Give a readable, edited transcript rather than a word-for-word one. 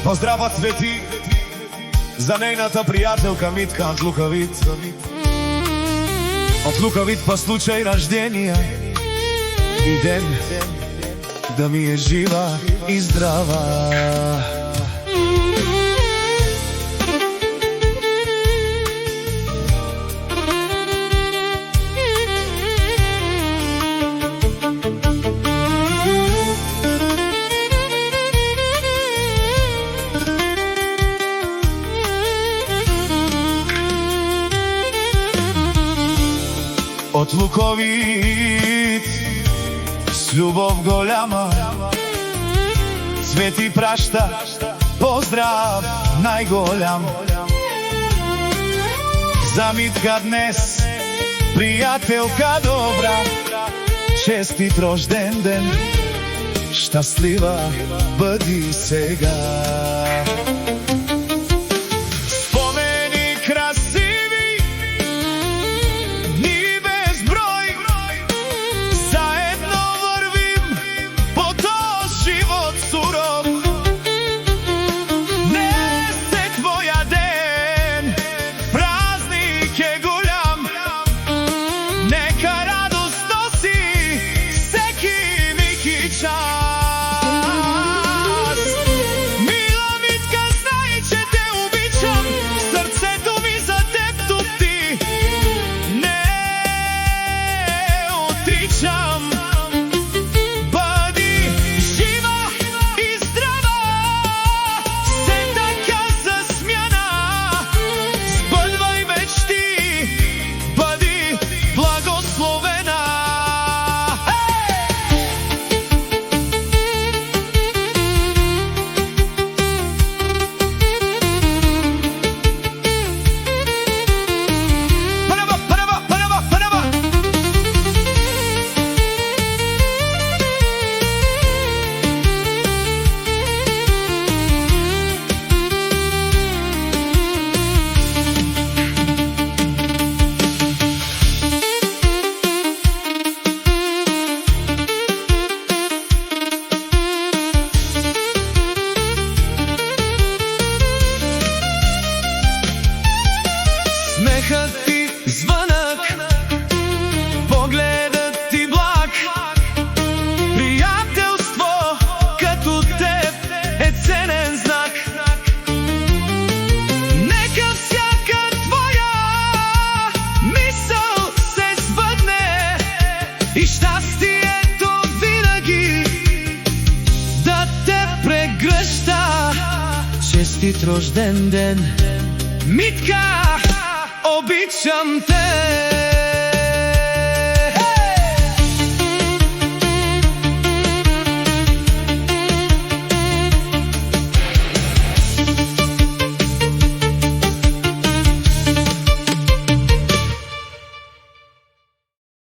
Поздрава Цвети за нейната приятелка Митка от Лукавит. От Лукавит по случай рождения и ден да ми е жива и здрава. От Луковит с любов голяма Цвети праща поздрав най-голям. За Митка днес, приятелка добра, честит рожден ден, щастлива бъди сега. Смехът ти звънък, погледът ти благ, приятелство като теб е ценен знак. Нека всяка твоя мисъл се сбъдне и щастието винаги да те прегръща. Честит рожден ден, Митка! Обичам те!